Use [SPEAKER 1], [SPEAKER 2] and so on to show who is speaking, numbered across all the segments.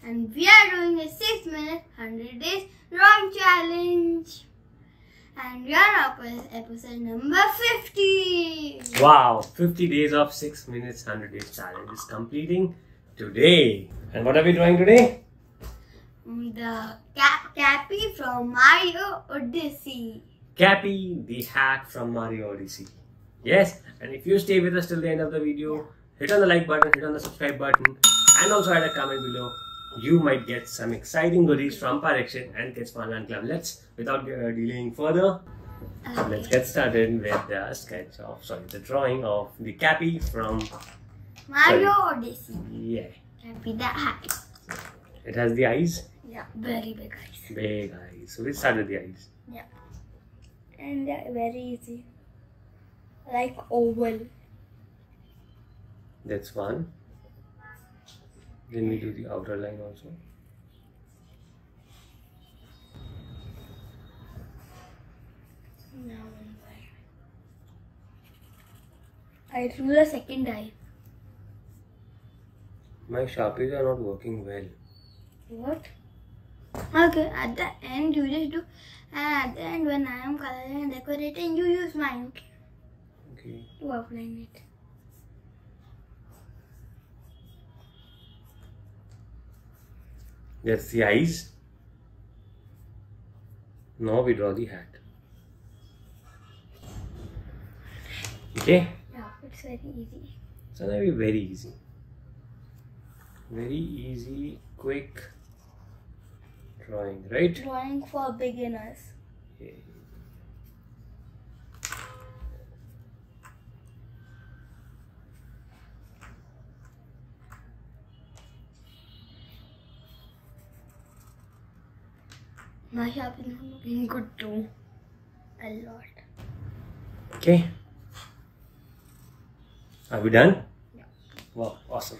[SPEAKER 1] and we are doing a 6-minute 100 days drawing challenge. And we are up with episode number 50.
[SPEAKER 2] Wow, 50 days of 6 minutes 100 days challenge is completing today. And what are we drawing today?
[SPEAKER 1] The Cappy from Mario Odyssey.
[SPEAKER 2] Cappy, the hat from Mario Odyssey. Yes, and if you stay with us till the end of the video, hit on the like button, hit on the subscribe button, and also add a comment below. You might get some exciting goodies from Pariksha and Kids Fun Club. Without delaying further, let's get started with the drawing of the Cappy from
[SPEAKER 1] Mario Odyssey.
[SPEAKER 2] Yeah.
[SPEAKER 1] Cappy the hat.
[SPEAKER 2] It has the eyes?
[SPEAKER 1] Yeah, very big eyes.
[SPEAKER 2] Big eyes. So let's start with the eyes.
[SPEAKER 1] Yeah. And very easy. Like oval.
[SPEAKER 2] That's one. Then we do the outer line also.
[SPEAKER 1] Now I drew the second eye.
[SPEAKER 2] My Sharpies are not working well.
[SPEAKER 1] What? Okay, at the end you just do, and at the end when I am coloring and decorating, you use mine.
[SPEAKER 2] Okay.
[SPEAKER 1] To outline it.
[SPEAKER 2] That's the eyes. Now we draw the hat. Okay?
[SPEAKER 1] Yeah, it's very easy.
[SPEAKER 2] It's gonna be very easy. Very easy, quick drawing, right?
[SPEAKER 1] Drawing for beginners.
[SPEAKER 2] Okay.
[SPEAKER 1] My Sharpie is looking good too. A lot.
[SPEAKER 2] Okay. Are we done?
[SPEAKER 1] Yeah.
[SPEAKER 2] Wow, awesome.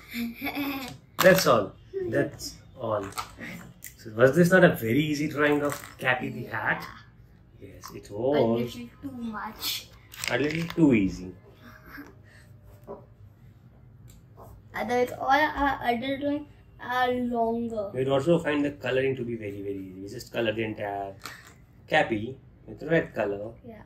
[SPEAKER 2] That's all. That's all. So was this not a very easy drawing of Cappy the hat? Yes, it
[SPEAKER 1] A
[SPEAKER 2] was.
[SPEAKER 1] little too much.
[SPEAKER 2] A little too easy.
[SPEAKER 1] Otherwise, all our other drawings are longer.
[SPEAKER 2] We'd also find the coloring to be very easy. We just color the entire Cappy with red color.
[SPEAKER 1] Yeah.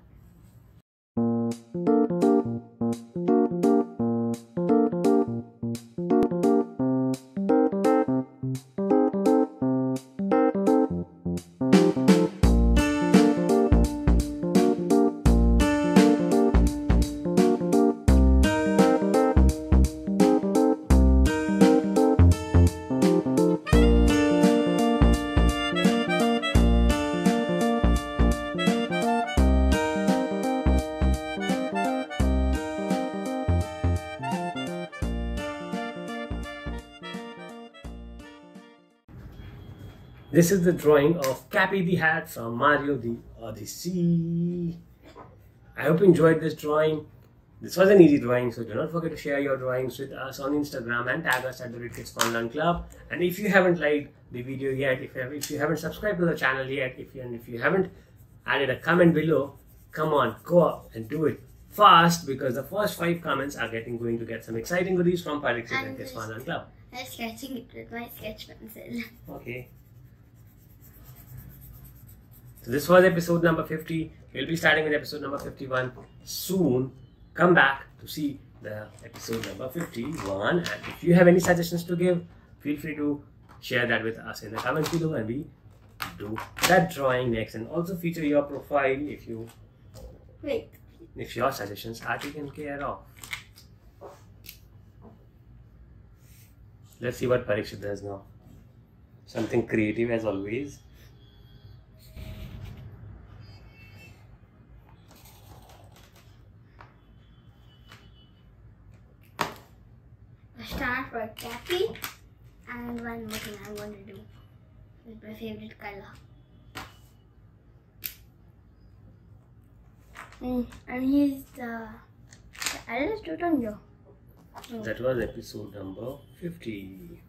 [SPEAKER 2] This is the drawing of Cappy the hat from Mario the Odyssey. I hope you enjoyed this drawing. This was an easy drawing, so do not forget to share your drawings with us on Instagram and tag us at the Kids Fun Club. And if you haven't liked the video yet, if you haven't subscribed to the channel yet, if you haven't added a comment below, come on, go up and do it fast, because the first 5 comments are going to get some exciting goodies from Pariksha and Kids Fun Club.
[SPEAKER 1] I'm sketching it with my sketch pencil.
[SPEAKER 2] Okay. So this was episode number 50. We'll be starting with episode number 51 soon. Come back to see the episode number 51. And if you have any suggestions to give, feel free to share that with us in the comments below, and we do that drawing next. And also feature your profile if your suggestions are taken care of. Let's see what Pariksha does now. Something creative as always.
[SPEAKER 1] Start for Cappy, and one more thing I'm going to do with my favorite color. And here's I'll just do it on you.
[SPEAKER 2] That was episode number 50.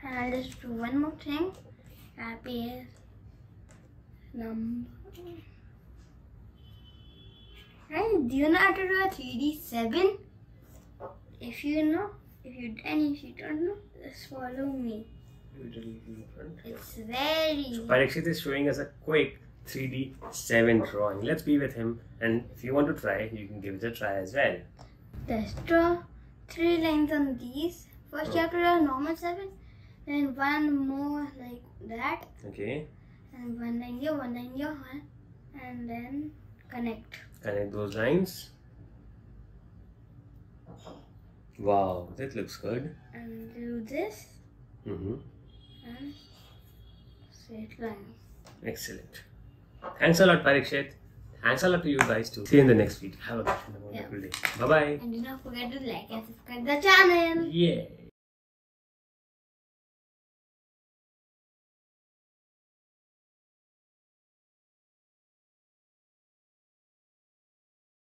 [SPEAKER 1] And I'll just do one more thing. Cappy is number. And do you know how to do a 3D 7? if you know, if you don't know, just follow me. It's very easy.
[SPEAKER 2] So Parikshit is showing us a quick 3D 7 drawing. Let's be with him, and if you want to try, you can give it a try as well.
[SPEAKER 1] Just draw 3 lines on these. First you have to draw normal 7, then one more like that.
[SPEAKER 2] Okay.
[SPEAKER 1] And one line here, and then connect.
[SPEAKER 2] Connect those lines. Wow, that looks good.
[SPEAKER 1] And do this.
[SPEAKER 2] Mm-hmm.
[SPEAKER 1] And straight line.
[SPEAKER 2] Excellent. Thanks a lot, Parikshit. Thanks a lot to you guys too. See you in the next video. Have a wonderful day. Bye bye.
[SPEAKER 1] And do not forget to like and subscribe the channel.
[SPEAKER 2] Yeah.